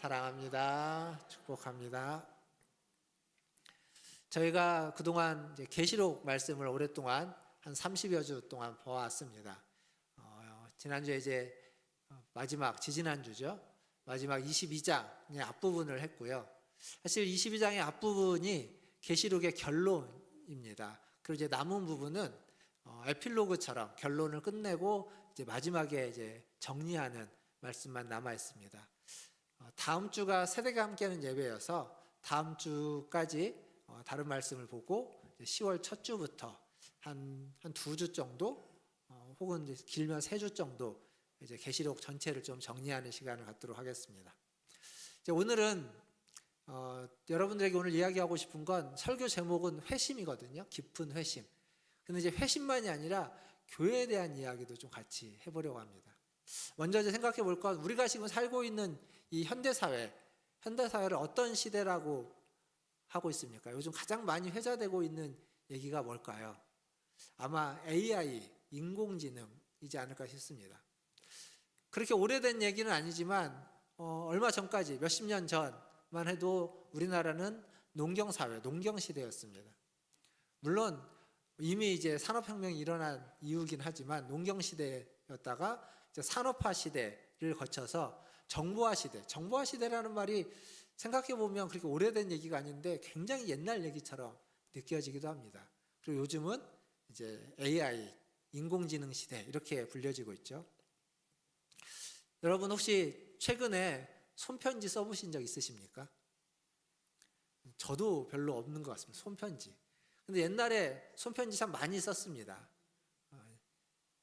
사랑합니다. 축복합니다. 저희가 그동안 이제 계시록 말씀을 오랫동안 한 30여 주 동안 보았습니다. 지난주에 이제 마지막 지지난주죠. 마지막 22장의 앞부분을 했고요. 사실 22장의 앞부분이 계시록의 결론입니다. 그리고 이제 남은 부분은 에필로그처럼 결론을 끝내고 이제 마지막에 이제 정리하는 말씀만 남아 있습니다. 다음 주가 세대가 함께하는 예배여서 다음 주까지 다른 말씀을 보고 10월 첫 주부터 한 두 주 정도 혹은 이제 길면 3주 정도 이제 계시록 전체를 좀 정리하는 시간을 갖도록 하겠습니다. 이제 오늘은 여러분들에게 오늘 이야기하고 싶은 건 설교 제목은 회심이거든요. 깊은 회심. 근데 이제 회심만이 아니라 교회에 대한 이야기도 좀 같이 해보려고 합니다. 먼저 이제 생각해 볼 건 우리가 지금 살고 있는 이 현대사회를 어떤 시대라고 하고 있습니까? 요즘 가장 많이 회자되고 있는 얘기가 뭘까요? 아마 AI, 인공지능이지 않을까 싶습니다. 그렇게 오래된 얘기는 아니지만 얼마 전까지 몇십 년 전만 해도 우리나라는 농경사회, 농경시대였습니다. 물론 이미 이제 산업혁명이 일어난 이유긴 하지만 농경시대였다가 이제 산업화 시대를 거쳐서 정보화 시대라는 말이 생각해보면 그렇게 오래된 얘기가 아닌데 굉장히 옛날 얘기처럼 느껴지기도 합니다. 그리고 요즘은 이제 AI, 인공지능 시대 이렇게 불려지고 있죠. 여러분 혹시 최근에 손편지 써보신 적 있으십니까? 저도 별로 없는 것 같습니다. 손편지. 근데 옛날에 손편지 참 많이 썼습니다.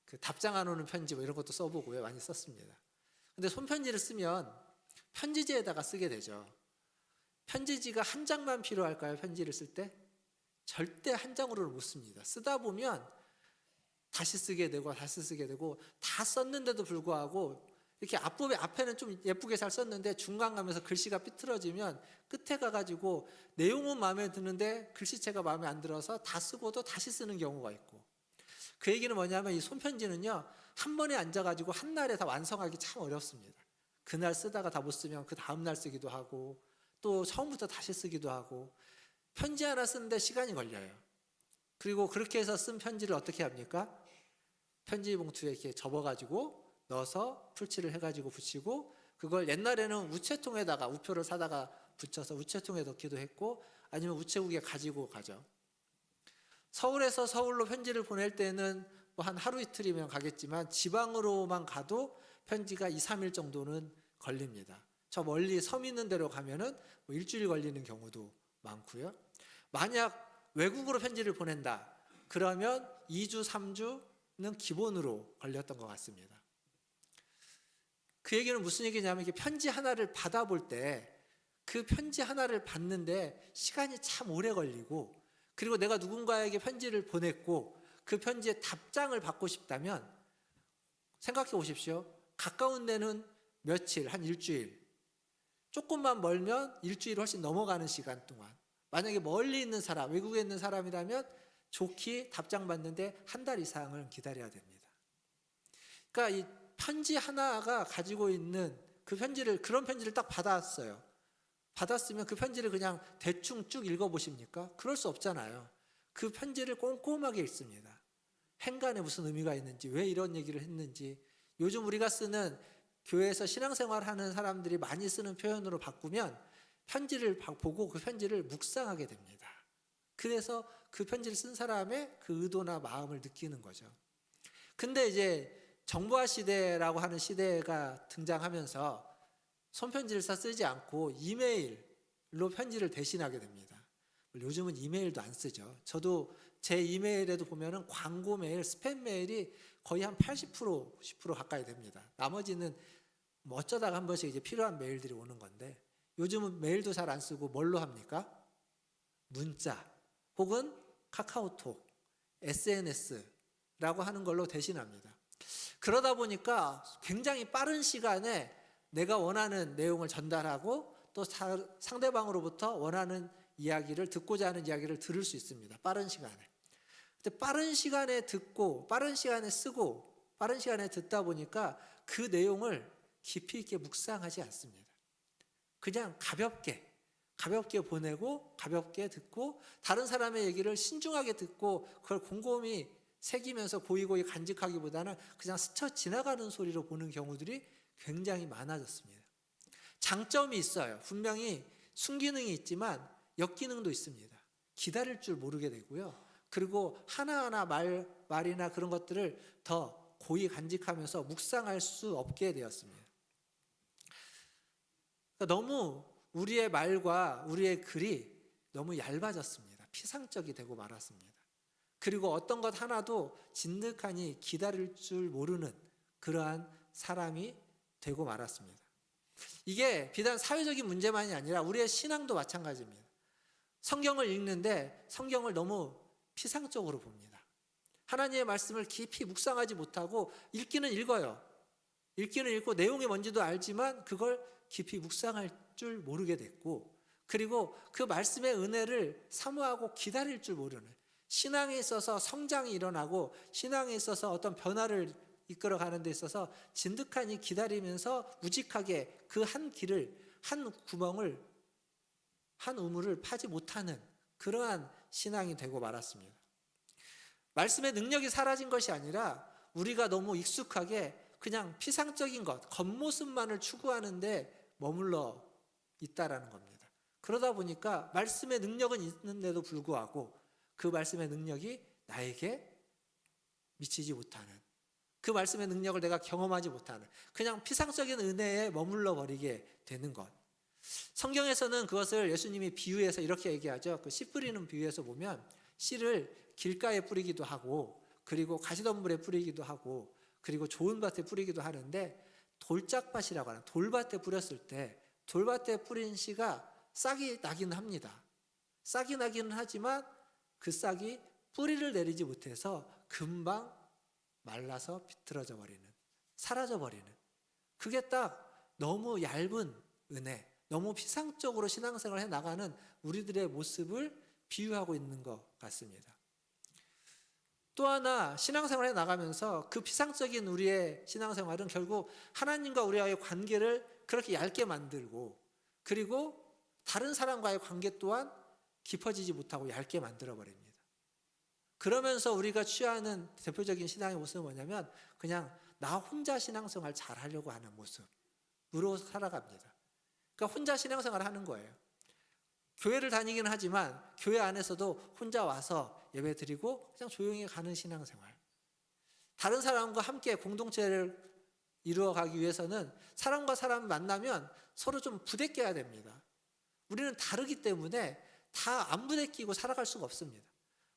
그 답장 안 오는 편지 뭐 이런 것도 써보고요. 많이 썼습니다. 근데 손편지를 쓰면 편지지에다가 쓰게 되죠. 편지지가 한 장만 필요할까요? 편지를 쓸 때? 절대 한 장으로는 못 씁니다. 쓰다 보면 다시 쓰게 되고 다시 쓰게 되고 다 썼는데도 불구하고 이렇게 앞에는 좀 예쁘게 잘 썼는데 중간 가면서 글씨가 삐뚤어지면 끝에 가가지고 내용은 마음에 드는데 글씨체가 마음에 안 들어서 다 쓰고도 다시 쓰는 경우가 있고, 그 얘기는 뭐냐면 이 손편지는요 한 번에 앉아가지고 한 날에 다 완성하기 참 어렵습니다. 그날 쓰다가 다 못 쓰면 그 다음날 쓰기도 하고 또 처음부터 다시 쓰기도 하고 편지 하나 쓰는데 시간이 걸려요. 그리고 그렇게 해서 쓴 편지를 어떻게 합니까? 편지 봉투에 이렇게 접어가지고 넣어서 풀칠을 해가지고 붙이고, 그걸 옛날에는 우체통에다가 우표를 사다가 붙여서 우체통에 넣기도 했고 아니면 우체국에 가지고 가죠. 서울에서 서울로 편지를 보낼 때는 뭐 한 하루 이틀이면 가겠지만 지방으로만 가도 편지가 2, 3일 정도는 걸립니다. 저 멀리 섬 있는 데로 가면은 뭐 일주일 걸리는 경우도 많고요. 만약 외국으로 편지를 보낸다 그러면 2주, 3주는 기본으로 걸렸던 것 같습니다. 그 얘기는 무슨 얘기냐면 이게 편지 하나를 받아볼 때 그 편지 하나를 받는데 시간이 참 오래 걸리고, 그리고 내가 누군가에게 편지를 보냈고 그 편지에 답장을 받고 싶다면 생각해 보십시오. 가까운 데는 며칠, 한 일주일, 조금만 멀면 일주일 훨씬 넘어가는 시간 동안, 만약에 멀리 있는 사람, 외국에 있는 사람이라면 좋게 답장 받는데 한 달 이상을 기다려야 됩니다. 그러니까 이 편지 하나가 가지고 있는 그런 편지를 딱 받았어요. 받았으면 그 편지를 그냥 대충 쭉 읽어보십니까? 그럴 수 없잖아요. 그 편지를 꼼꼼하게 읽습니다. 행간에 무슨 의미가 있는지, 왜 이런 얘기를 했는지. 요즘 우리가 쓰는 교회에서 신앙생활 하는 사람들이 많이 쓰는 표현으로 바꾸면 편지를 보고 그 편지를 묵상하게 됩니다. 그래서 그 편지를 쓴 사람의 그 의도나 마음을 느끼는 거죠. 근데 이제 정보화 시대라고 하는 시대가 등장하면서 손편지를 쓰지 않고 이메일로 편지를 대신하게 됩니다. 요즘은 이메일도 안 쓰죠. 저도 제 이메일에도 보면은 광고 메일, 스팸 메일이 거의 한 80%, 90% 가까이 됩니다. 나머지는 뭐 어쩌다가 한 번씩 이제 필요한 메일들이 오는 건데, 요즘은 메일도 잘 안 쓰고 뭘로 합니까? 문자 혹은 카카오톡, SNS라고 하는 걸로 대신합니다. 그러다 보니까 굉장히 빠른 시간에 내가 원하는 내용을 전달하고 또 상대방으로부터 원하는 이야기를, 듣고자 하는 이야기를 들을 수 있습니다. 빠른 시간에. 근데 빠른 시간에 듣고 빠른 시간에 쓰고 빠른 시간에 듣다 보니까 그 내용을 깊이 있게 묵상하지 않습니다. 그냥 가볍게 보내고 가볍게 듣고 다른 사람의 얘기를 신중하게 듣고 그걸 곰곰이 새기면서 고이고이 간직하기보다는 그냥 스쳐 지나가는 소리로 보는 경우들이 굉장히 많아졌습니다. 장점이 있어요. 분명히 순기능이 있지만 역기능도 있습니다. 기다릴 줄 모르게 되고요. 그리고 하나하나 말이나 그런 것들을 더 고이 간직하면서 묵상할 수 없게 되었습니다. 그러니까 너무 우리의 말과 우리의 글이 너무 얇아졌습니다. 피상적이 되고 말았습니다. 그리고 어떤 것 하나도 진득하니 기다릴 줄 모르는 그러한 사람이 되고 말았습니다. 이게 비단 사회적인 문제만이 아니라 우리의 신앙도 마찬가지입니다. 성경을 읽는데 성경을 너무 피상적으로 봅니다. 하나님의 말씀을 깊이 묵상하지 못하고 읽기는 읽어요. 읽기는 읽고 내용이 뭔지도 알지만 그걸 깊이 묵상할 줄 모르게 됐고, 그리고 그 말씀의 은혜를 사모하고 기다릴 줄 모르는, 신앙에 있어서 성장이 일어나고 신앙에 있어서 어떤 변화를 이끌어가는 데 있어서 진득하니 기다리면서 우직하게 그 한 길을, 한 구멍을, 한 우물을 파지 못하는 그러한 신앙이 되고 말았습니다. 말씀의 능력이 사라진 것이 아니라 우리가 너무 익숙하게 그냥 피상적인 것, 겉모습만을 추구하는데 머물러 있다라는 겁니다. 그러다 보니까 말씀의 능력은 있는데도 불구하고 그 말씀의 능력이 나에게 미치지 못하는, 그 말씀의 능력을 내가 경험하지 못하는, 그냥 피상적인 은혜에 머물러 버리게 되는 것. 성경에서는 그것을 예수님이 비유해서 이렇게 얘기하죠. 그 씨 뿌리는 비유에서 보면 씨를 길가에 뿌리기도 하고, 그리고 가시덤불에 뿌리기도 하고, 그리고 좋은 밭에 뿌리기도 하는데, 돌짝밭이라고 하는 돌밭에 뿌렸을 때 돌밭에 뿌린 씨가 싹이 나기는 합니다. 싹이 나기는 하지만 그 싹이 뿌리를 내리지 못해서 금방 말라서 비틀어져 버리는, 사라져 버리는, 그게 딱 너무 얇은 은혜, 너무 피상적으로 신앙생활을 해나가는 우리들의 모습을 비유하고 있는 것 같습니다. 또 하나, 신앙생활을 해나가면서 그 피상적인 우리의 신앙생활은 결국 하나님과 우리와의 관계를 그렇게 얇게 만들고, 그리고 다른 사람과의 관계 또한 깊어지지 못하고 얇게 만들어버립니다. 그러면서 우리가 취하는 대표적인 신앙의 모습은 뭐냐면 그냥 나 혼자 신앙생활 잘 하려고 하는 모습으로 살아갑니다. 그러니까 혼자 신앙생활을 하는 거예요. 교회를 다니기는 하지만 교회 안에서도 혼자 와서 예배 드리고 그냥 조용히 가는 신앙생활. 다른 사람과 함께 공동체를 이루어가기 위해서는 사람과 사람 만나면 서로 좀 부대껴야 됩니다. 우리는 다르기 때문에 다 안 부대끼고 살아갈 수가 없습니다.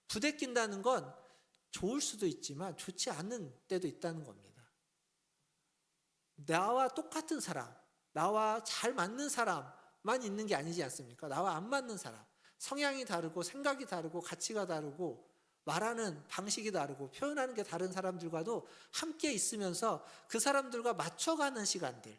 부대낀다는 건 좋을 수도 있지만 좋지 않은 때도 있다는 겁니다. 나와 똑같은 사람, 나와 잘 맞는 사람만 있는 게 아니지 않습니까? 나와 안 맞는 사람, 성향이 다르고 생각이 다르고 가치가 다르고 말하는 방식이 다르고 표현하는 게 다른 사람들과도 함께 있으면서 그 사람들과 맞춰가는 시간들,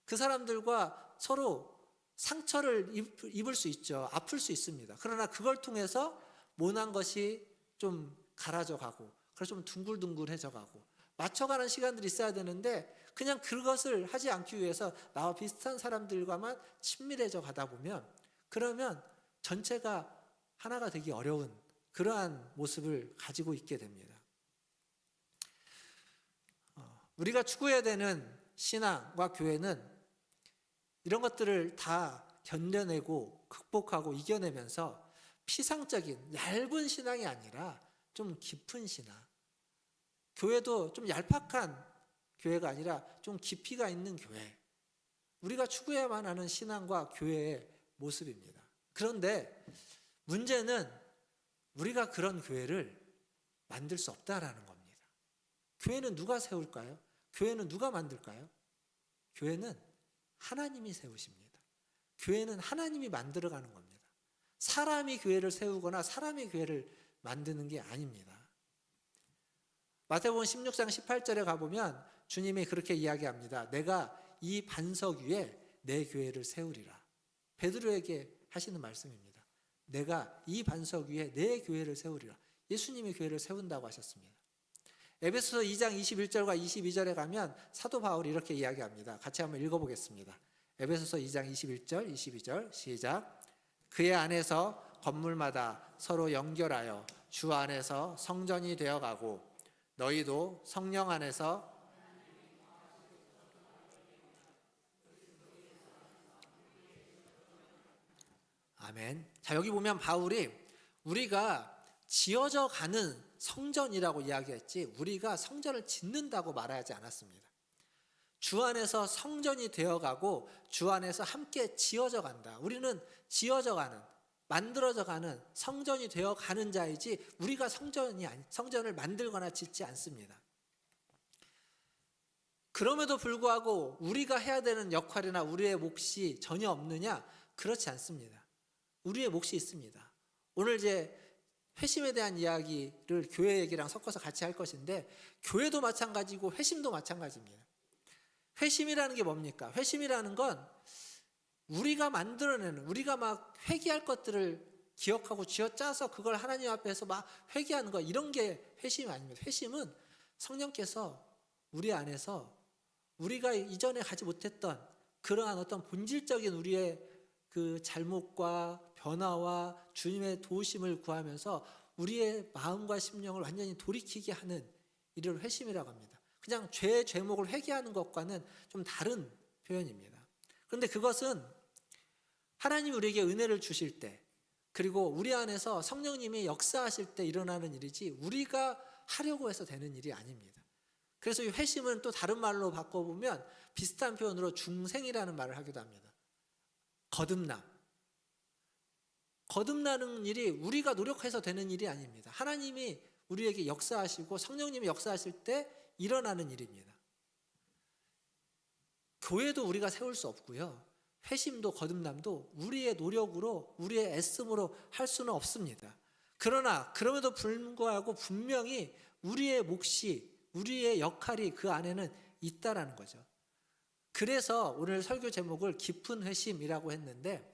그 사람들과 서로 상처를 입을 수 있죠. 아플 수 있습니다. 그러나 그걸 통해서 모난 것이 좀 가라져 가고, 그래서 좀 둥글둥글해져 가고, 맞춰가는 시간들이 있어야 되는데 그냥 그것을 하지 않기 위해서 나와 비슷한 사람들과만 친밀해져 가다 보면, 그러면 전체가 하나가 되기 어려운 그러한 모습을 가지고 있게 됩니다. 우리가 추구해야 되는 신앙과 교회는 이런 것들을 다 견뎌내고 극복하고 이겨내면서 피상적인 얇은 신앙이 아니라 좀 깊은 신앙, 교회도 좀 얄팍한 교회가 아니라 좀 깊이가 있는 교회, 우리가 추구해야만 하는 신앙과 교회의 모습입니다. 그런데 문제는 우리가 그런 교회를 만들 수 없다라는 겁니다. 교회는 누가 세울까요? 교회는 누가 만들까요? 교회는 하나님이 세우십니다. 교회는 하나님이 만들어가는 겁니다. 사람이 교회를 세우거나 사람이 교회를 만드는 게 아닙니다. 마태복음 16장 18절에 가보면 주님이 그렇게 이야기합니다. 내가 이 반석 위에 내 교회를 세우리라. 베드로에게 하시는 말씀입니다. 내가 이 반석 위에 내 교회를 세우리라. 예수님이 교회를 세운다고 하셨습니다. 에베소서 2장 21절과 22절에 가면 사도 바울이 이렇게 이야기합니다. 같이 한번 읽어보겠습니다. 에베소서 2장 21절, 22절 시작. 그의 안에서 건물마다 서로 연결하여 주 안에서 성전이 되어가고 너희도 성령 안에서 아멘. 자, 여기 보면 바울이 우리가 지어져 가는 성전이라고 이야기했지 우리가 성전을 짓는다고 말하지 않았습니다. 주 안에서 성전이 되어가고 주 안에서 함께 지어져 간다. 우리는 지어져 가는, 만들어져 가는 성전이 되어가는 자이지 우리가 성전을 만들거나 짓지 않습니다. 그럼에도 불구하고 우리가 해야 되는 역할이나 우리의 몫이 전혀 없느냐? 그렇지 않습니다. 우리의 몫이 있습니다. 오늘 이제 회심에 대한 이야기를 교회 얘기랑 섞어서 같이 할 것인데 교회도 마찬가지고 회심도 마찬가지입니다. 회심이라는 게 뭡니까? 회심이라는 건 우리가 만들어내는, 우리가 막 회개할 것들을 기억하고 쥐어짜서 그걸 하나님 앞에서 막 회개하는 거, 이런 게 회심이 아닙니다. 회심은 성령께서 우리 안에서 우리가 이전에 가지 못했던 그러한 어떤 본질적인 우리의 그 잘못과 변화와 주님의 도우심을 구하면서 우리의 마음과 심령을 완전히 돌이키게 하는 이를 회심이라고 합니다. 그냥 죄의 죄목을 회개하는 것과는 좀 다른 표현입니다. 그런데 그것은 하나님이 우리에게 은혜를 주실 때, 그리고 우리 안에서 성령님이 역사하실 때 일어나는 일이지 우리가 하려고 해서 되는 일이 아닙니다. 그래서 이 회심은 또 다른 말로 바꿔보면 비슷한 표현으로 중생이라는 말을 하기도 합니다. 거듭나는 일이 우리가 노력해서 되는 일이 아닙니다. 하나님이 우리에게 역사하시고 성령님이 역사하실 때 일어나는 일입니다. 교회도 우리가 세울 수 없고요. 회심도 거듭남도 우리의 노력으로, 우리의 애씀으로 할 수는 없습니다. 그러나 그럼에도 불구하고 분명히 우리의 몫이, 우리의 역할이 그 안에는 있다라는 거죠. 그래서 오늘 설교 제목을 깊은 회심이라고 했는데,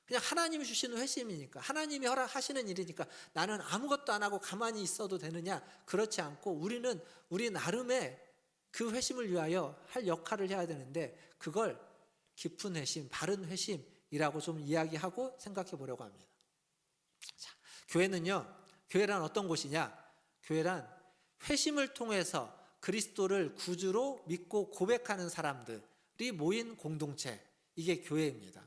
그냥 하나님이 주시는 회심이니까, 하나님이 허락하시는 일이니까 나는 아무것도 안 하고 가만히 있어도 되느냐? 그렇지 않고 우리는 우리 나름의 그 회심을 위하여 할 역할을 해야 되는데, 그걸 깊은 회심, 바른 회심이라고 좀 이야기하고 생각해 보려고 합니다. 자, 교회란 어떤 곳이냐? 교회란 회심을 통해서 그리스도를 구주로 믿고 고백하는 사람들이 모인 공동체, 이게 교회입니다.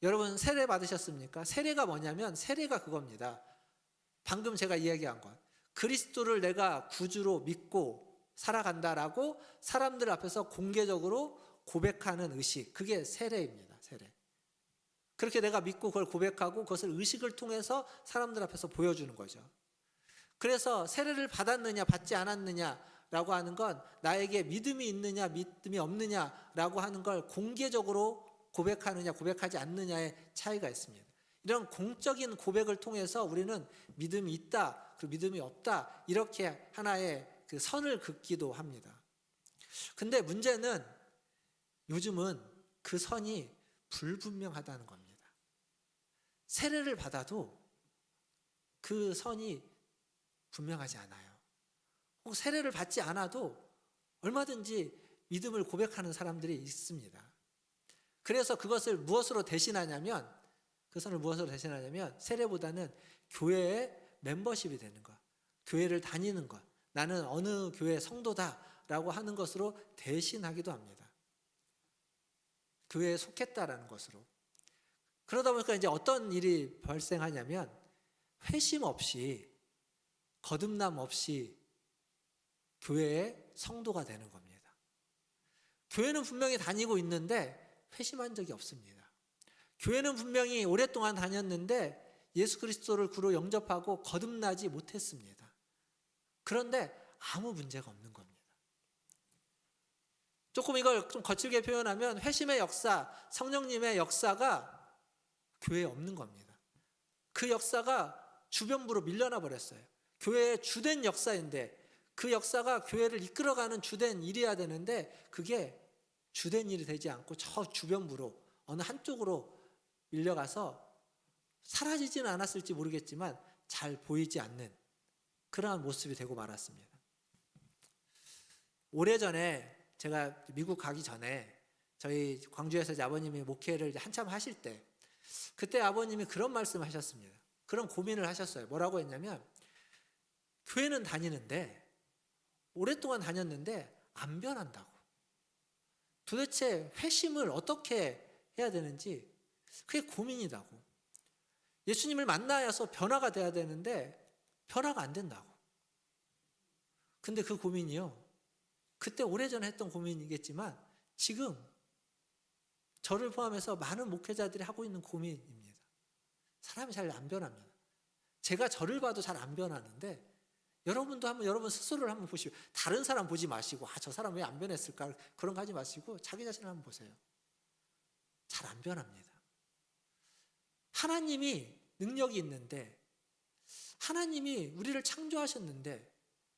여러분 세례 받으셨습니까? 세례가 뭐냐면 세례가 그겁니다. 방금 제가 이야기한 것, 그리스도를 내가 구주로 믿고 살아간다라고 사람들 앞에서 공개적으로 고백하는 의식, 그게 세례입니다. 세례. 그렇게 내가 믿고 그걸 고백하고 그것을 의식을 통해서 사람들 앞에서 보여주는 거죠. 그래서 세례를 받았느냐 받지 않았느냐라고 하는 건 나에게 믿음이 있느냐 믿음이 없느냐라고 하는 걸 공개적으로 고백하느냐 고백하지 않느냐의 차이가 있습니다. 이런 공적인 고백을 통해서 우리는 믿음이 있다 그리고 믿음이 없다 이렇게 하나의 그 선을 긋기도 합니다. 근데 문제는 요즘은 그 선이 불분명하다는 겁니다. 세례를 받아도 그 선이 분명하지 않아요. 혹 세례를 받지 않아도 얼마든지 믿음을 고백하는 사람들이 있습니다. 그래서 그것을 무엇으로 대신하냐면, 그 선을 무엇으로 대신하냐면 세례보다는 교회의 멤버십이 되는 것, 교회를 다니는 것, 나는 어느 교회 성도다라고 하는 것으로 대신하기도 합니다. 교회에 속했다라는 것으로. 그러다 보니까 이제 어떤 일이 발생하냐면 회심 없이, 거듭남 없이 교회의 성도가 되는 겁니다. 교회는 분명히 다니고 있는데 회심한 적이 없습니다. 교회는 분명히 오랫동안 다녔는데 예수 그리스도를 구로 영접하고 거듭나지 못했습니다. 그런데 아무 문제가 없는 겁니다. 조금 이걸 좀 거칠게 표현하면 회심의 역사, 성령님의 역사가 교회에 없는 겁니다. 그 역사가 주변부로 밀려나 버렸어요. 교회의 주된 역사인데 그 역사가 교회를 이끌어가는 주된 일이어야 되는데 그게 주된 일이 되지 않고 저 주변부로 어느 한쪽으로 밀려가서 사라지지는 않았을지 모르겠지만 잘 보이지 않는 그러한 모습이 되고 말았습니다. 오래전에 제가 미국 가기 전에 저희 광주에서 이제 아버님이 목회를 이제 한참 하실 때, 그때 아버님이 그런 말씀을 하셨습니다. 그런 고민을 하셨어요. 뭐라고 했냐면, 교회는 다니는데 오랫동안 다녔는데 안 변한다고. 도대체 회심을 어떻게 해야 되는지 그게 고민이다고. 예수님을 만나서 변화가 돼야 되는데 변화가 안 된다고. 근데 그 고민이요, 그때 오래전에 했던 고민이겠지만 지금 저를 포함해서 많은 목회자들이 하고 있는 고민입니다. 사람이 잘 안 변합니다. 제가 저를 봐도 잘 안 변하는데, 여러분도 한번 여러분 스스로를 한번 보시고, 다른 사람 보지 마시고 저 사람 왜 안 변했을까 그런 거 하지 마시고 자기 자신을 한번 보세요. 잘 안 변합니다. 하나님이 능력이 있는데, 하나님이 우리를 창조하셨는데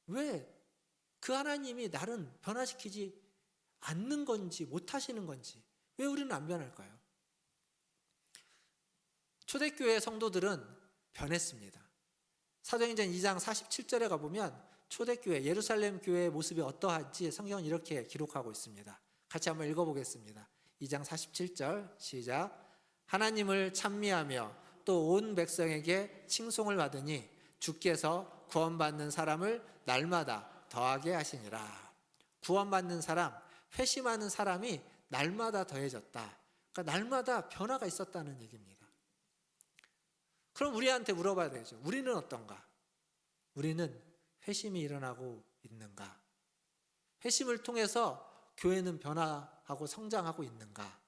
왜 그 하나님이 나를 변화시키지 않는 건지, 못하시는 건지, 왜 우리는 안 변할까요? 초대교회 성도들은 변했습니다. 사도행전 2장 47절에 가보면 초대교회, 예루살렘 교회의 모습이 어떠한지 성경은 이렇게 기록하고 있습니다. 같이 한번 읽어보겠습니다. 2장 47절 시작. 하나님을 찬미하며 또 온 백성에게 칭송을 받으니 주께서 구원받는 사람을 날마다 더하게 하시니라. 구원받는 사람, 회심하는 사람이 날마다 더해졌다. 그러니까 날마다 변화가 있었다는 얘기입니다. 그럼 우리한테 물어봐야 되죠. 우리는 어떤가? 우리는 회심이 일어나고 있는가? 회심을 통해서 교회는 변화하고 성장하고 있는가?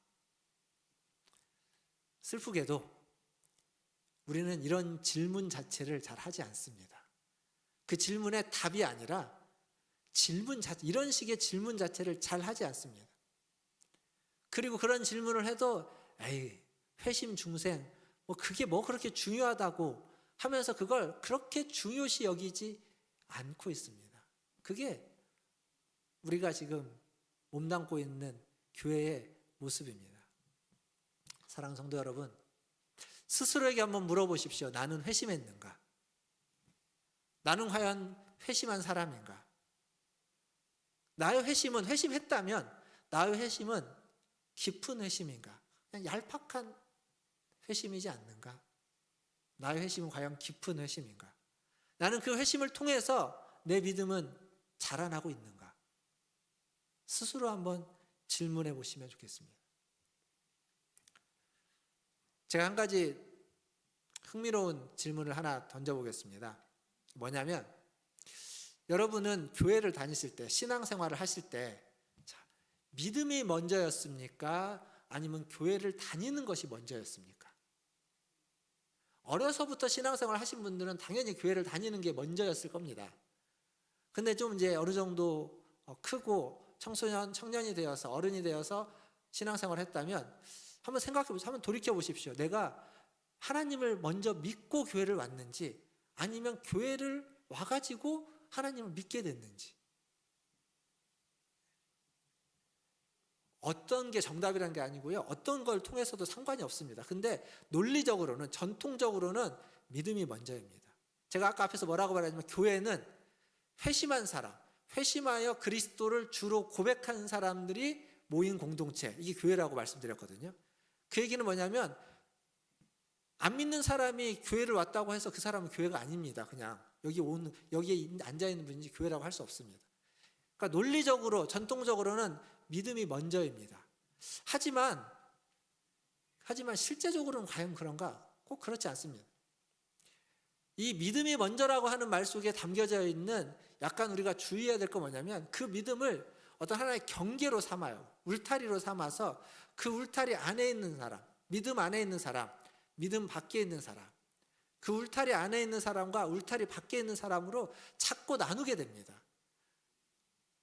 슬프게도 우리는 이런 질문 자체를 잘 하지 않습니다. 그 질문의 답이 아니라 이런 식의 질문 자체를 잘 하지 않습니다. 그리고 그런 질문을 해도 에이, 회심 중생, 그게 그렇게 중요하다고 하면서 그걸 그렇게 중요시 여기지 않고 있습니다. 그게 우리가 지금 몸담고 있는 교회의 모습입니다. 사랑하는 성도 여러분, 스스로에게 한번 물어보십시오. 나는 회심했는가? 나는 과연 회심한 사람인가? 나의 회심은, 회심했다면 나의 회심은 깊은 회심인가? 그냥 얄팍한 회심이지 않는가? 나의 회심은 과연 깊은 회심인가? 나는 그 회심을 통해서 내 믿음은 자라나고 있는가? 스스로 한번 질문해 보시면 좋겠습니다. 제가 한 가지 흥미로운 질문을 하나 던져보겠습니다. 뭐냐면, 여러분은 교회를 다니실 때, 신앙생활을 하실 때 믿음이 먼저였습니까? 아니면 교회를 다니는 것이 먼저였습니까? 어려서부터 신앙생활 하신 분들은 당연히 교회를 다니는 게 먼저였을 겁니다. 근데 좀 이제 어느 정도 크고 청년이 되어서, 어른이 되어서 신앙생활을 했다면 한번 생각해 보십시오. 한번 돌이켜 보십시오. 내가 하나님을 먼저 믿고 교회를 왔는지, 아니면 교회를 와가지고 하나님을 믿게 됐는지. 어떤 게 정답이라는 게 아니고요, 어떤 걸 통해서도 상관이 없습니다. 근데 논리적으로는, 전통적으로는 믿음이 먼저입니다. 제가 아까 앞에서 뭐라고 말했냐면, 교회는 회심한 사람, 회심하여 그리스도를 주로 고백하는 사람들이 모인 공동체, 이게 교회라고 말씀드렸거든요. 그 얘기는 뭐냐면, 안 믿는 사람이 교회를 왔다고 해서 그 사람은 교회가 아닙니다. 그냥 여기에 앉아있는 분인지 교회라고 할 수 없습니다. 그러니까 논리적으로, 전통적으로는 믿음이 먼저입니다. 하지만 실제적으로는 과연 그런가? 꼭 그렇지 않습니다. 이 믿음이 먼저라고 하는 말 속에 담겨져 있는, 약간 우리가 주의해야 될 거 뭐냐면, 그 믿음을 어떤 하나의 경계로 삼아요. 울타리로 삼아서 그 울타리 안에 있는 사람, 믿음 안에 있는 사람, 믿음 밖에 있는 사람, 그 울타리 안에 있는 사람과 울타리 밖에 있는 사람으로 자꾸 나누게 됩니다.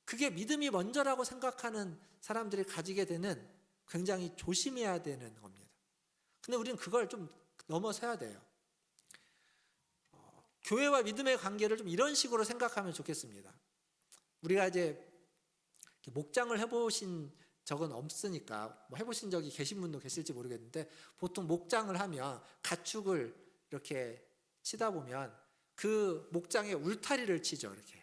그게 믿음이 먼저라고 생각하는 사람들이 가지게 되는, 굉장히 조심해야 되는 겁니다. 근데 우리는 그걸 좀 넘어서야 돼요. 교회와 믿음의 관계를 좀 이런 식으로 생각하면 좋겠습니다. 우리가 이제 목장을 해보신 적은 없으니까, 해보신 적이 계신 분도 계실지 모르겠는데, 보통 목장을 하면 가축을 이렇게 치다 보면 그 목장에 울타리를 치죠. 이렇게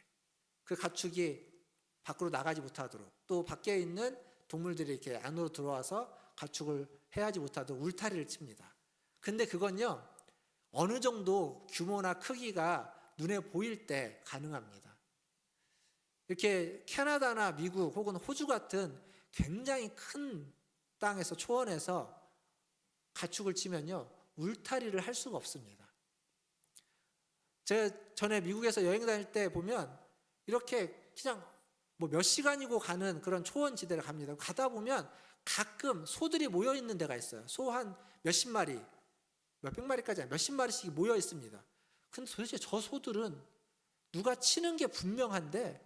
그 가축이 밖으로 나가지 못하도록, 또 밖에 있는 동물들이 이렇게 안으로 들어와서 가축을 해하지 못하도록 울타리를 칩니다. 근데 그건요, 어느 정도 규모나 크기가 눈에 보일 때 가능합니다. 이렇게 캐나다나 미국 혹은 호주 같은 굉장히 큰 땅에서, 초원에서 가축을 치면요, 울타리를 할 수가 없습니다. 제가 전에 미국에서 여행 다닐 때 보면 이렇게 그냥 뭐 몇 시간이고 가는 그런 초원 지대를 갑니다. 가다 보면 가끔 소들이 모여 있는 데가 있어요. 소 한 몇십 마리, 몇백 마리까지 아니라 몇십 마리씩 모여 있습니다. 근데 도대체 저 소들은 누가 치는 게 분명한데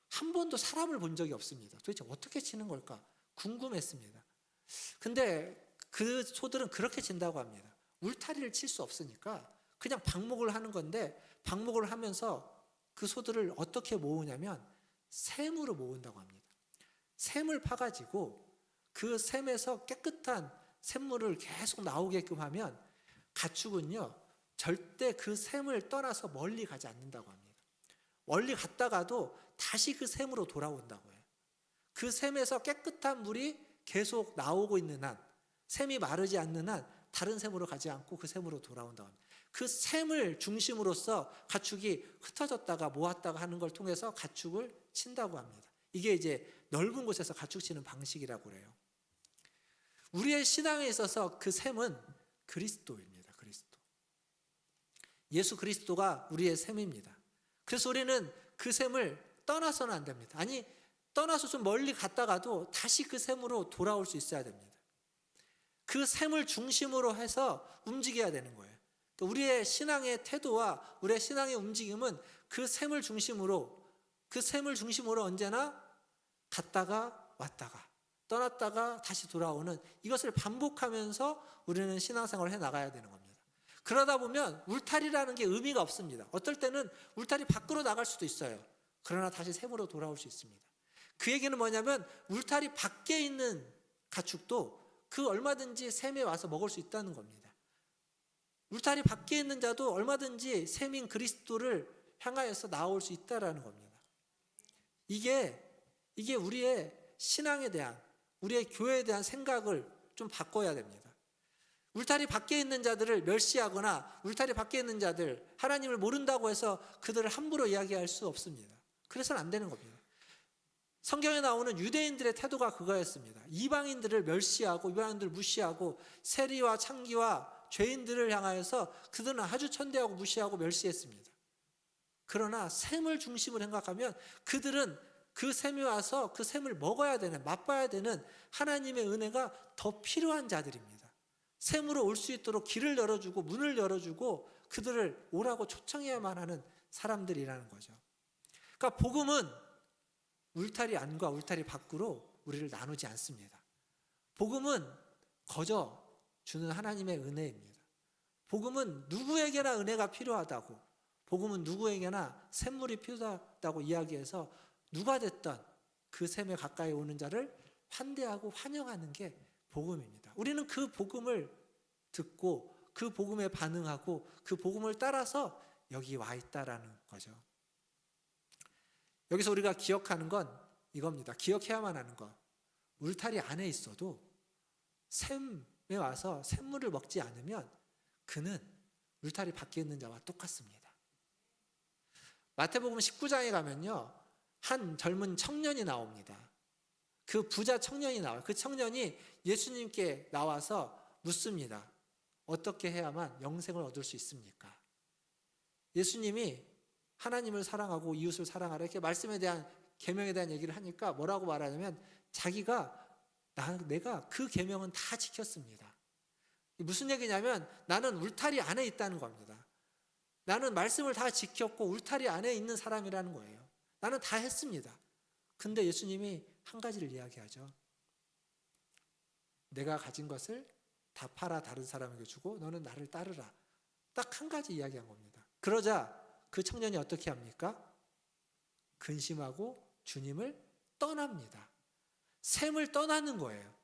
한 번도 사람을 본 적이 없습니다. 도대체 어떻게 치는 걸까 궁금했습니다. 근데 그 소들은 그렇게 친다고 합니다. 울타리를 칠 수 없으니까 그냥 방목을 하는 건데, 방목을 하면서 그 소들을 어떻게 모으냐면 샘으로 모은다고 합니다. 샘을 파가지고 그 샘에서 깨끗한 샘물을 계속 나오게끔 하면 가축은요, 절대 그 샘을 떠나서 멀리 가지 않는다고 합니다. 멀리 갔다가도 다시 그 샘으로 돌아온다고 해요. 그 샘에서 깨끗한 물이 계속 나오고 있는 한, 샘이 마르지 않는 한 다른 샘으로 가지 않고 그 샘으로 돌아온다고 합니다. 그 샘을 중심으로서 가축이 흩어졌다가 모았다가 하는 걸 통해서 가축을 친다고 합니다. 이게 이제 넓은 곳에서 가축 치는 방식이라고 그래요. 우리의 신앙에 있어서 그 샘은 그리스도입니다. 그리스도. 예수 그리스도가 우리의 샘입니다. 그래서 우리는 그 샘을 떠나서는 안 됩니다. 아니, 떠나서 좀 멀리 갔다가도 다시 그 샘으로 돌아올 수 있어야 됩니다. 그 샘을 중심으로 해서 움직여야 되는 거예요. 우리의 신앙의 태도와 우리의 신앙의 움직임은 그 샘을 중심으로 언제나 갔다가 왔다가 떠났다가 다시 돌아오는, 이것을 반복하면서 우리는 신앙생활을 해나가야 되는 겁니다. 그러다 보면 울타리라는 게 의미가 없습니다. 어떨 때는 울타리 밖으로 나갈 수도 있어요. 그러나 다시 샘으로 돌아올 수 있습니다. 그 얘기는 뭐냐면 울타리 밖에 있는 가축도 그 얼마든지 샘에 와서 먹을 수 있다는 겁니다. 울타리 밖에 있는 자도 얼마든지 샘인 그리스도를 향하여서 나올 수 있다라는 겁니다. 이게 우리의 신앙에 대한, 우리의 교회에 대한 생각을 좀 바꿔야 됩니다. 울타리 밖에 있는 자들을 멸시하거나 울타리 밖에 있는 자들, 하나님을 모른다고 해서 그들을 함부로 이야기할 수 없습니다. 그래서는 안 되는 겁니다. 성경에 나오는 유대인들의 태도가 그거였습니다. 이방인들을 멸시하고 이방인들을 무시하고 세리와 창기와 죄인들을 향하여서 그들은 아주 천대하고 무시하고 멸시했습니다. 그러나 샘을 중심으로 생각하면 그들은 그 샘에 와서 그 샘을 먹어야 되는, 맛봐야 되는 하나님의 은혜가 더 필요한 자들입니다. 샘으로 올 수 있도록 길을 열어주고 문을 열어주고 그들을 오라고 초청해야만 하는 사람들이라는 거죠. 그러니까 복음은 울타리 안과 울타리 밖으로 우리를 나누지 않습니다. 복음은 거저 주는 하나님의 은혜입니다. 복음은 누구에게나 은혜가 필요하다고, 복음은 누구에게나 샘물이 필요하다고 이야기해서 누가 됐든 그 샘에 가까이 오는 자를 환대하고 환영하는 게 복음입니다. 우리는 그 복음을 듣고 그 복음에 반응하고 그 복음을 따라서 여기 와 있다라는 거죠. 여기서 우리가 기억하는 건 이겁니다. 기억해야만 하는 것. 울타리 안에 있어도 샘에 와서 샘물을 먹지 않으면 그는 울타리 밖에 있는 자와 똑같습니다. 마태복음 19장에 가면요, 한 젊은 청년이 나옵니다. 그 부자 청년이 나와요. 그 청년이 예수님께 나와서 묻습니다. 어떻게 해야만 영생을 얻을 수 있습니까? 예수님이 하나님을 사랑하고 이웃을 사랑하라 이렇게 말씀에 대한, 계명에 대한 얘기를 하니까 뭐라고 말하냐면 자기가 내가 그 계명은 다 지켰습니다. 무슨 얘기냐면 나는 울타리 안에 있다는 겁니다. 나는 말씀을 다 지켰고 울타리 안에 있는 사람이라는 거예요. 나는 다 했습니다. 근데 예수님이 한 가지를 이야기하죠. 내가 가진 것을 다 팔아 다른 사람에게 주고 너는 나를 따르라. 딱 한 가지 이야기한 겁니다. 그러자 그 청년이 어떻게 합니까? 근심하고 주님을 떠납니다. 샘을 떠나는 거예요.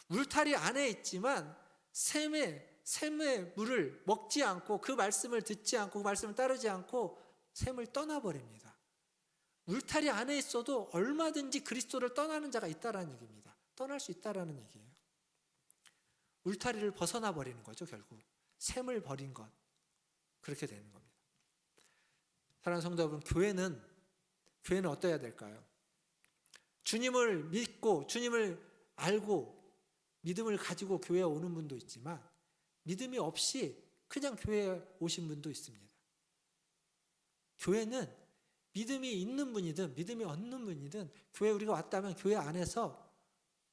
울타리 안에 있지만 샘의 물을 먹지 않고 그 말씀을 듣지 않고 그 말씀을 따르지 않고 샘을 떠나버립니다. 울타리 안에 있어도 얼마든지 그리스도를 떠나는 자가 있다라는 얘기입니다. 떠날 수 있다라는 얘기예요. 울타리를 벗어나 버리는 거죠. 결국 샘을 버린 것, 그렇게 되는 겁니다. 사랑하는 성도 여러분, 교회는 어떠해야 될까요? 주님을 믿고 주님을 알고 믿음을 가지고 교회에 오는 분도 있지만 믿음이 없이 그냥 교회에 오신 분도 있습니다. 교회는 믿음이 있는 분이든 믿음이 없는 분이든 교회에 우리가 왔다면 교회 안에서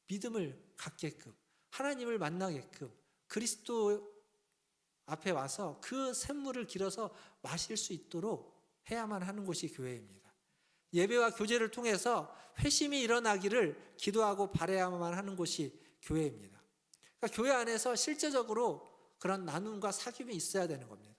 믿음을 갖게끔, 하나님을 만나게끔, 그리스도 앞에 와서 그 샘물을 길어서 마실 수 있도록 해야만 하는 곳이 교회입니다. 예배와 교제를 통해서 회심이 일어나기를 기도하고 바라야만 하는 곳이 교회입니다. 그러니까 교회 안에서 실제적으로 그런 나눔과 사귐이 있어야 되는 겁니다.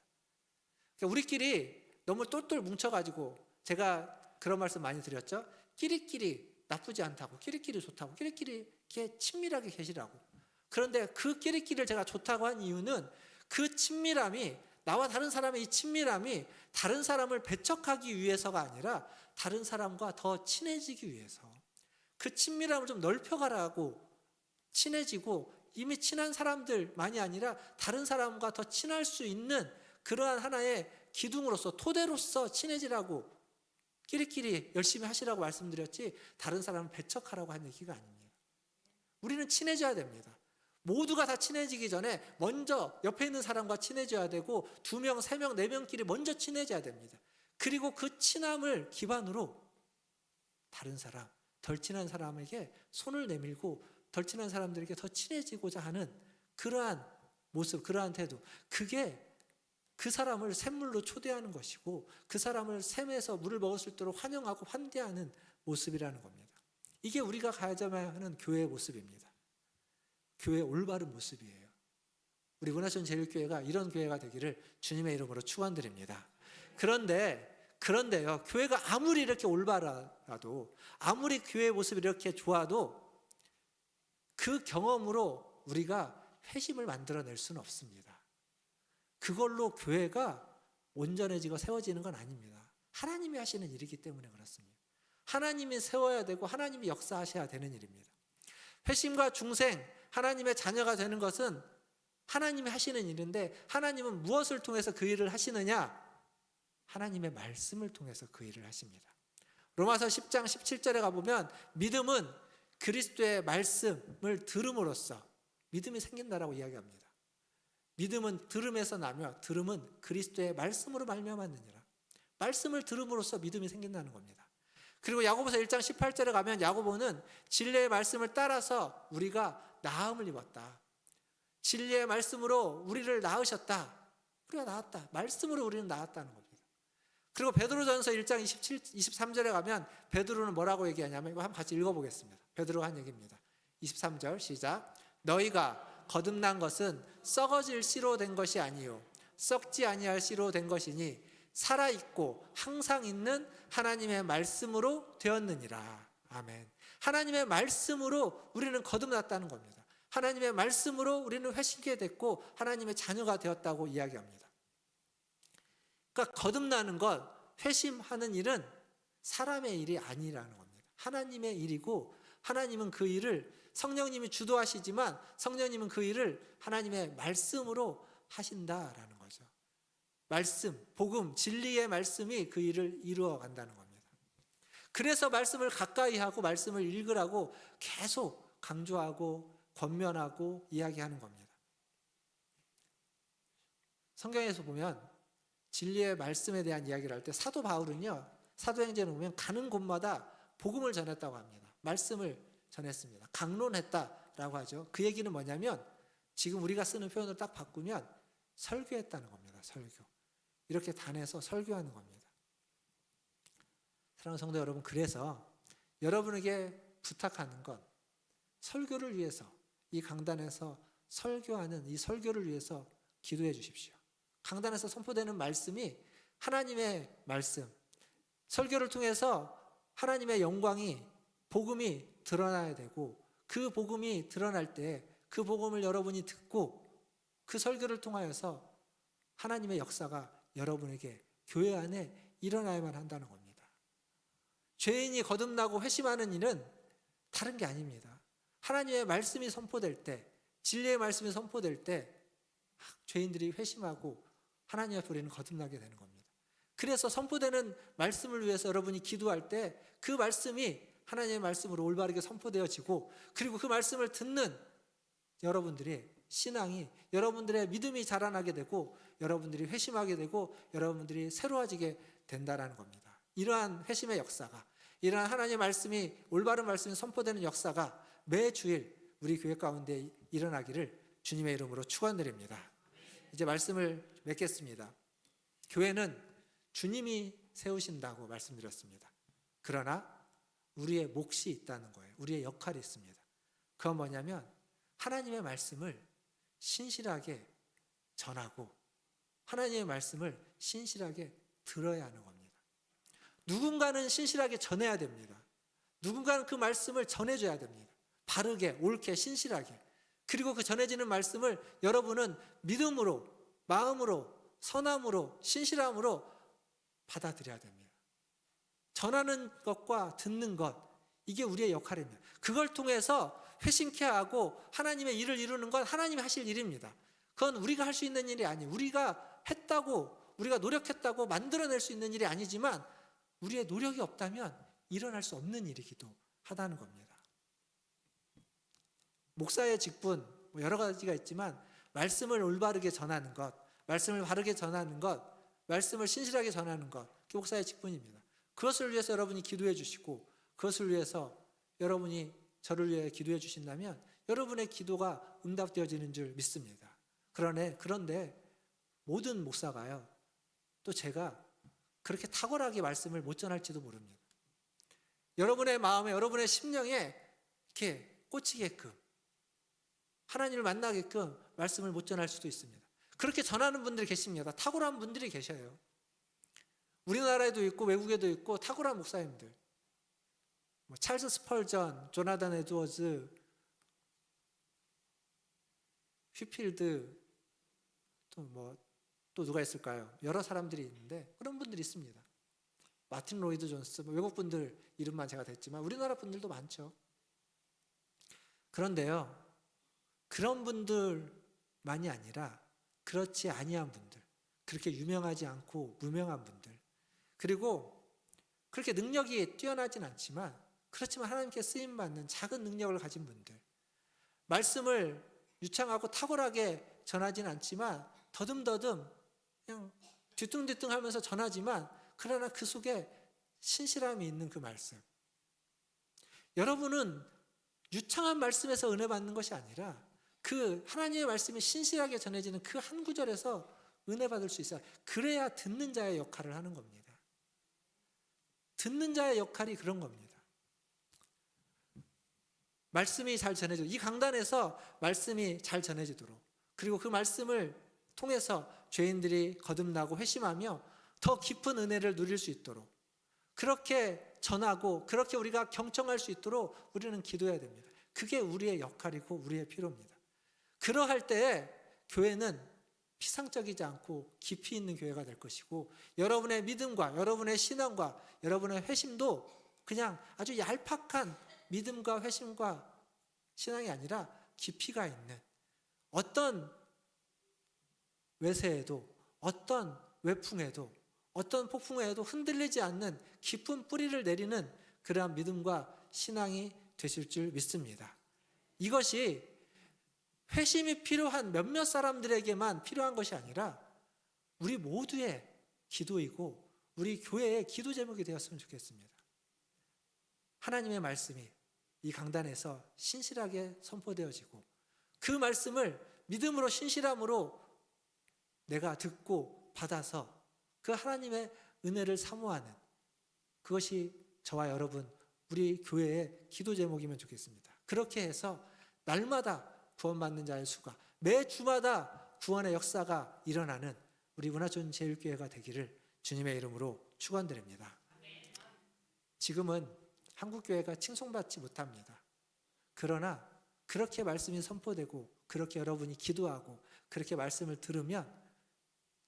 그러니까 우리끼리 너무 똘똘 뭉쳐가지고, 제가 그런 말씀 많이 드렸죠. 끼리끼리 나쁘지 않다고, 끼리끼리 좋다고, 끼리끼리 이렇게 친밀하게 계시라고. 그런데 그 끼리끼리를 제가 좋다고 한 이유는 그 친밀함이, 나와 다른 사람의 이 친밀함이 다른 사람을 배척하기 위해서가 아니라 다른 사람과 더 친해지기 위해서, 그 친밀함을 좀 넓혀가라고, 친해지고 이미 친한 사람들만이 아니라 다른 사람과 더 친할 수 있는 그러한 하나의 기둥으로서, 토대로서 친해지라고, 끼리끼리 열심히 하시라고 말씀드렸지 다른 사람을 배척하라고 한 얘기가 아닙니다. 우리는 친해져야 됩니다. 모두가 다 친해지기 전에 먼저 옆에 있는 사람과 친해져야 되고 2명, 3명, 4명끼리 먼저 친해져야 됩니다. 그리고 그 친함을 기반으로 다른 사람, 덜 친한 사람에게 손을 내밀고 덜 친한 사람들에게 더 친해지고자 하는 그러한 모습, 그러한 태도, 그게 그 사람을 샘물로 초대하는 것이고 그 사람을 샘에서 물을 먹을 수 있도록 환영하고 환대하는 모습이라는 겁니다. 이게 우리가 가져야 하는 교회의 모습입니다. 교회의 올바른 모습이에요. 우리 문화촌 제일교회가 이런 교회가 되기를 주님의 이름으로 축원드립니다. 그런데요, 교회가 아무리 이렇게 올바라도, 아무리 교회의 모습이 이렇게 좋아도 그 경험으로 우리가 회심을 만들어낼 수는 없습니다. 그걸로 교회가 온전해지고 세워지는 건 아닙니다. 하나님이 하시는 일이기 때문에 그렇습니다. 하나님이 세워야 되고 하나님이 역사하셔야 되는 일입니다. 회심과 중생, 하나님의 자녀가 되는 것은 하나님이 하시는 일인데, 하나님은 무엇을 통해서 그 일을 하시느냐? 하나님의 말씀을 통해서 그 일을 하십니다. 로마서 10장 17절에 가보면 믿음은 그리스도의 말씀을 들음으로써 믿음이 생긴다라고 이야기합니다. 믿음은 들음에서 나며 들음은 그리스도의 말씀으로 말미암았느니라. 말씀을 들음으로써 믿음이 생긴다는 겁니다. 그리고 야고보서 1장 18절에 가면 야고보는 진리의 말씀을 따라서 우리가 나음을 입었다. 진리의 말씀으로 우리를 낳으셨다. 우리가 나았다. 말씀으로 우리는 나았다는 겁니다. 그리고 베드로전서 1장 23절에 가면 베드로는 뭐라고 얘기하냐면, 이거 한번 같이 읽어보겠습니다. 베드로가 한 얘기입니다. 23절 시작. 너희가 거듭난 것은 썩어질 씨로 된 것이 아니요 썩지 아니할 씨로 된 것이니 살아있고 항상 있는 하나님의 말씀으로 되었느니라. 아멘. 하나님의 말씀으로 우리는 거듭났다는 겁니다. 하나님의 말씀으로 우리는 회심케 됐고 하나님의 자녀가 되었다고 이야기합니다. 그러니까 거듭나는 것, 회심하는 일은 사람의 일이 아니라는 겁니다. 하나님의 일이고, 하나님은 그 일을, 성령님이 주도하시지만 성령님은 그 일을 하나님의 말씀으로 하신다라는 거죠. 말씀, 복음, 진리의 말씀이 그 일을 이루어 간다는 겁니다. 그래서 말씀을 가까이 하고 말씀을 읽으라고 계속 강조하고 권면하고 이야기하는 겁니다. 성경에서 보면 진리의 말씀에 대한 이야기를 할 때 사도 바울은요, 사도행전에 보면 가는 곳마다 복음을 전했다고 합니다. 말씀을 전했습니다. 강론했다라고 하죠. 그 얘기는 뭐냐면 지금 우리가 쓰는 표현을 딱 바꾸면 설교했다는 겁니다. 설교. 이렇게 단에서 설교하는 겁니다. 사랑하는 성도 여러분, 그래서 여러분에게 부탁하는 건 설교를 위해서, 이 강단에서 설교하는 이 설교를 위해서 기도해 주십시오. 강단에서 선포되는 말씀이 하나님의 말씀, 설교를 통해서 하나님의 영광이, 복음이 드러나야 되고, 그 복음이 드러날 때 그 복음을 여러분이 듣고 그 설교를 통하여서 하나님의 역사가 여러분에게 교회 안에 일어나야만 한다는 겁니다. 죄인이 거듭나고 회심하는 일은 다른 게 아닙니다. 하나님의 말씀이 선포될 때, 진리의 말씀이 선포될 때 죄인들이 회심하고 하나님 앞에 우리는 거듭나게 되는 겁니다. 그래서 선포되는 말씀을 위해서 여러분이 기도할 때 그 말씀이 하나님의 말씀으로 올바르게 선포되어지고, 그리고 그 말씀을 듣는 여러분들의 신앙이, 여러분들의 믿음이 자라나게 되고, 여러분들이 회심하게 되고, 여러분들이 새로워지게 된다는 겁니다. 이러한 회심의 역사가, 이러한 하나님의 말씀이, 올바른 말씀이 선포되는 역사가 매주일 우리 교회 가운데 일어나기를 주님의 이름으로 축원드립니다. 이제 말씀을 맺겠습니다. 교회는 주님이 세우신다고 말씀드렸습니다. 그러나 우리의 몫이 있다는 거예요. 우리의 역할이 있습니다. 그건 뭐냐면 하나님의 말씀을 신실하게 전하고 하나님의 말씀을 신실하게 들어야 하는 겁니다. 누군가는 신실하게 전해야 됩니다. 누군가는 그 말씀을 전해줘야 됩니다. 바르게, 옳게, 신실하게. 그리고 그 전해지는 말씀을 여러분은 믿음으로, 마음으로, 선함으로, 신실함으로 받아들여야 됩니다. 전하는 것과 듣는 것, 이게 우리의 역할입니다. 그걸 통해서 회심케 하고 하나님의 일을 이루는 건 하나님이 하실 일입니다. 그건 우리가 할 수 있는 일이 아니에요. 우리가 했다고, 우리가 노력했다고 만들어낼 수 있는 일이 아니지만 우리의 노력이 없다면 일어날 수 없는 일이기도 하다는 겁니다. 목사의 직분 여러 가지가 있지만 말씀을 올바르게 전하는 것, 말씀을 바르게 전하는 것, 말씀을 신실하게 전하는 것, 그게 목사의 직분입니다. 그것을 위해서 여러분이 기도해 주시고, 그것을 위해서 여러분이 저를 위해 기도해 주신다면 여러분의 기도가 응답되어지는 줄 믿습니다. 그런데 모든 목사가요, 또 제가 그렇게 탁월하게 말씀을 못 전할지도 모릅니다. 여러분의 마음에, 여러분의 심령에 이렇게 꽂히게끔, 하나님을 만나게끔 말씀을 못 전할 수도 있습니다. 그렇게 전하는 분들이 계십니다. 탁월한 분들이 계셔요. 우리나라에도 있고 외국에도 있고 탁월한 목사님들, 찰스 스펄전, 조나단 에드워즈, 휘필드, 또 누가 있을까요? 여러 사람들이 있는데 그런 분들이 있습니다. 마틴 로이드 존스, 외국 분들 이름만 제가 댔지만 우리나라 분들도 많죠. 그런데요, 그런 분들만이 아니라 그렇지 아니한 분들, 그렇게 유명하지 않고 무명한 분들, 그리고 그렇게 능력이 뛰어나진 않지만 그렇지만 하나님께 쓰임받는 작은 능력을 가진 분들, 말씀을 유창하고 탁월하게 전하진 않지만 더듬더듬 그냥 뒤뚱뒤뚱 하면서 전하지만 그러나 그 속에 신실함이 있는 그 말씀. 여러분은 유창한 말씀에서 은혜 받는 것이 아니라 그 하나님의 말씀이 신실하게 전해지는 그 한 구절에서 은혜 받을 수 있어요. 그래야 듣는 자의 역할을 하는 겁니다. 듣는 자의 역할이 그런 겁니다. 말씀이 잘 전해지도록, 이 강단에서 말씀이 잘 전해지도록, 그리고 그 말씀을 통해서 죄인들이 거듭나고 회심하며 더 깊은 은혜를 누릴 수 있도록, 그렇게 전하고 그렇게 우리가 경청할 수 있도록 우리는 기도해야 됩니다. 그게 우리의 역할이고 우리의 필요입니다. 그러할 때에 교회는 피상적이지 않고 깊이 있는 교회가 될 것이고, 여러분의 믿음과 여러분의 신앙과 여러분의 회심도 그냥 아주 얄팍한 믿음과 회심과 신앙이 아니라 깊이가 있는, 어떤 외세에도 어떤 외풍에도 어떤 폭풍에도 흔들리지 않는 깊은 뿌리를 내리는 그러한 믿음과 신앙이 되실 줄 믿습니다. 이것이 회심이 필요한 몇몇 사람들에게만 필요한 것이 아니라 우리 모두의 기도이고 우리 교회의 기도 제목이 되었으면 좋겠습니다. 하나님의 말씀이 이 강단에서 신실하게 선포되어지고 그 말씀을 믿음으로 신실함으로 내가 듣고 받아서 그 하나님의 은혜를 사모하는, 그것이 저와 여러분 우리 교회의 기도 제목이면 좋겠습니다. 그렇게 해서 날마다 구원받는 자의 수가, 매 주마다 구원의 역사가 일어나는 우리 문화촌 제일교회가 되기를 주님의 이름으로 축원드립니다. 지금은 한국교회가 칭송받지 못합니다. 그러나 그렇게 말씀이 선포되고 그렇게 여러분이 기도하고 그렇게 말씀을 들으면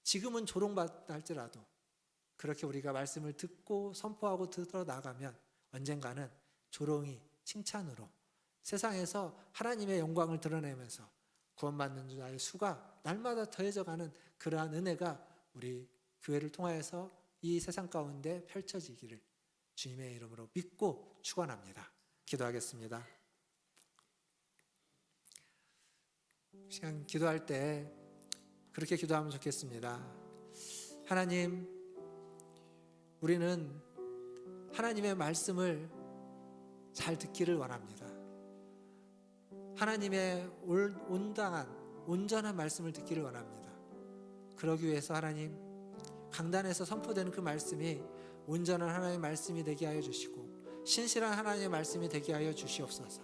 지금은 조롱받다 할지라도 그렇게 우리가 말씀을 듣고 선포하고 들어 나가면 언젠가는 조롱이 칭찬으로 세상에서 하나님의 영광을 드러내면서 구원받는 자의 수가 날마다 더해져가는 그러한 은혜가 우리 교회를 통하여서 이 세상 가운데 펼쳐지기를 주님의 이름으로 믿고 축원합니다. 기도하겠습니다. 시간 기도할 때 그렇게 기도하면 좋겠습니다. 하나님, 우리는 하나님의 말씀을 잘 듣기를 원합니다. 하나님의 온당한 온전한 말씀을 듣기를 원합니다. 그러기 위해서 하나님, 강단에서 선포되는 그 말씀이 온전한 하나님의 말씀이 되게 하여 주시고 신실한 하나님의 말씀이 되게 하여 주시옵소서.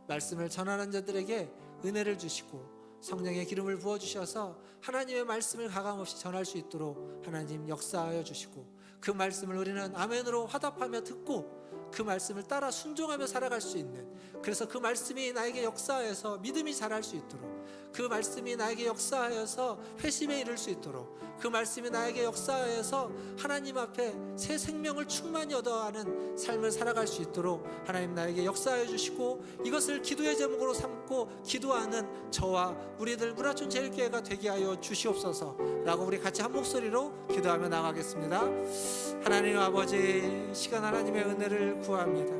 말씀을 전하는 자들에게 은혜를 주시고 성령의 기름을 부어주셔서 하나님의 말씀을 가감없이 전할 수 있도록 하나님 역사하여 주시고 그 말씀을 우리는 아멘으로 화답하며 듣고 그 말씀을 따라 순종하며 살아갈 수 있는, 그래서 그 말씀이 나에게 역사하여서 믿음이 자랄 수 있도록, 그 말씀이 나에게 역사하여서 회심에 이를 수 있도록, 그 말씀이 나에게 역사하여서 하나님 앞에 새 생명을 충만히 얻어가는 삶을 살아갈 수 있도록 하나님 나에게 역사하여 주시고, 이것을 기도의 제목으로 삼고 기도하는 저와 우리들 문화촌 제일교회가 되게 하여 주시옵소서 라고 우리 같이 한 목소리로 기도하며 나가겠습니다. 하나님 아버지, 시간 하나님의 은혜를 구합니다.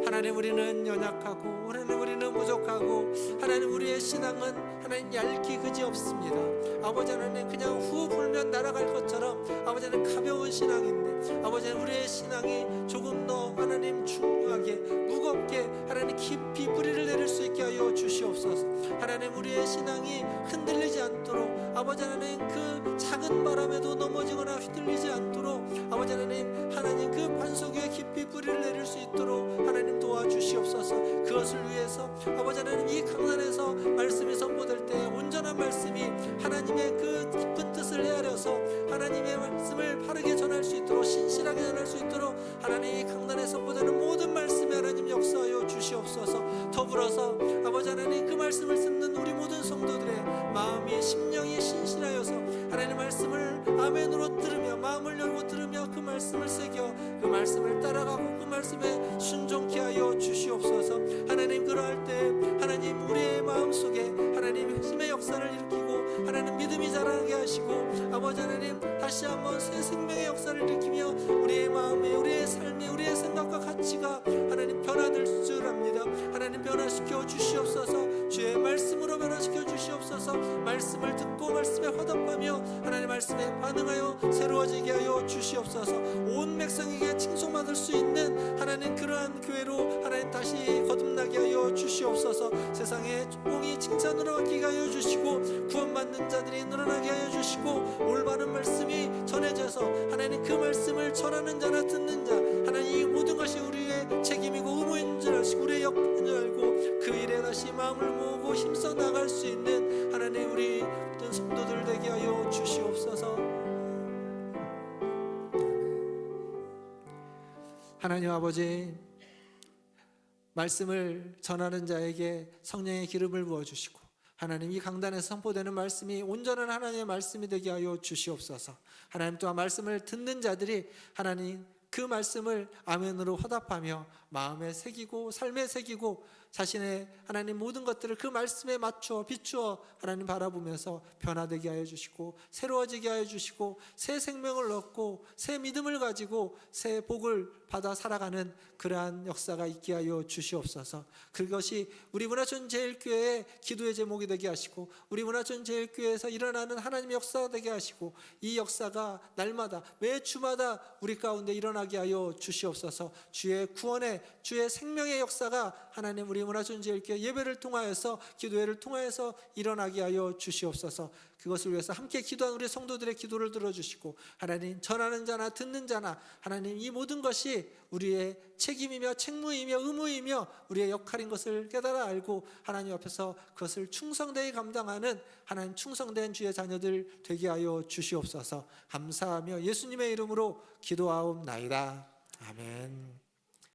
하나님, 우리는 연약하고 하나님 우리는 부족하고 하나님 우리의 신앙은 하나님 얇기 그지없습니다. 아버지 하나님, 그냥 후 불면 날아갈 것처럼 아버지 하나님 가벼운 신앙인데 아버지 하나님 우리의 신앙이 조금 더 하나님 중요하게 무겁게 하나님 깊이 뿌리를 내릴 수 있게 하여 주시옵소서. 하나님, 우리의 신앙이 흔들리지 않도록 아버지 하나님 그 작은 바람에도 넘어지거나 휘둘리지 않도록 아버지 하나님 그 반석 위에 깊이 뿌리를 내릴 수 있도록 하나님 도와주시옵소서. 그것을 위해서 아버지 하나님 이 강단에서 말씀이 선포될 때 온전한 말씀이 하나님의 그 깊은 뜻을 헤아려서 하나님의 말씀을 바르게 전할 수 있도록 신실하게 전할 수 있도록 하나님 이 강단에 선포되는 모든 말씀에 하나님 역사하여 주시옵소서. 더불어서 아버지 하나님 그 말씀을 듣는 우리 모든 성도들의 마음이 심령이 신실하여서 하나님의 말씀을 아멘으로 들으며 마음을 열고 들으며 그 말씀을 새겨 그 말씀을 따라가고 그 말씀에 순종케 하여 주시옵소서. 하나님, 그러할 때 하나님 우리의 마음속에 하나님 힘의 역사를 일으키고 하나님 믿음이 자라게 하시고 아버지 하나님 다시 한번 새 생명의 역사를 일으키며 우리의 마음에 우리의 삶에 우리의 생각과 가치가 하나님 변화될 줄 압니다. 하나님 변화시켜 주시옵소서. 주의 말씀으로 변화시켜 주시옵소서. 말씀을 듣고 말씀에 화답하며 하나님 말씀에 반응하여 새로워지게 하여 주시옵소서. 온 백성에게 칭송받을 수 있는 하나님 그러한 교회로 하나님 다시 거듭나게 하여 주시옵소서. 세상의 뽕이 칭찬으로 바뀌게 하여 주시고 구원받는 자들이 늘어나게 하여 주시고 올바른 말씀이 전해져서 하나님 그 말씀을 전하는 자나 듣는 자 하나님 이 모든 것이 우리의 책임이고 의무인 줄 아시고 우리의 역할인 줄 알고 그 일에 다시 마음을 모으고 힘써 나갈 수 있는 하나님 우리 모든 성도들 되게 하여 주시옵소서. 하나님 아버지, 말씀을 전하는 자에게 성령의 기름을 부어주시고 하나님 이 강단에서 선포되는 말씀이 온전한 하나님의 말씀이 되게 하여 주시옵소서. 하나님 또한 말씀을 듣는 자들이 하나님 그 말씀을 아멘으로 화답하며 마음에 새기고 삶에 새기고 자신의 하나님 모든 것들을 그 말씀에 맞추어 비추어 하나님 바라보면서 변화되게 하여 주시고 새로워지게 하여 주시고 새 생명을 얻고 새 믿음을 가지고 새 복을 받아 살아가는 그러한 역사가 있게 하여 주시옵소서. 그것이 우리 문화촌 제일교회의 기도의 제목이 되게 하시고 우리 문화촌 제일교회에서 일어나는 하나님의 역사가 되게 하시고 이 역사가 날마다 매 주마다 우리 가운데 일어나게 하여 주시옵소서. 주의 구원의 주의 생명의 역사가 하나님 우리 문화촌 제일교회 예배를 통하여서 기도회를 통하여서 일어나게 하여 주시옵소서. 그것을 위해서 함께 기도한 우리 성도들의 기도를 들어주시고 하나님 전하는 자나 듣는 자나 하나님 이 모든 것이 우리의 책임이며 책무이며 의무이며 우리의 역할인 것을 깨달아 알고 하나님 앞에서 그것을 충성되이 감당하는 하나님 충성된 주의 자녀들 되게 하여 주시옵소서. 감사하며 예수님의 이름으로 기도하옵나이다. 아멘.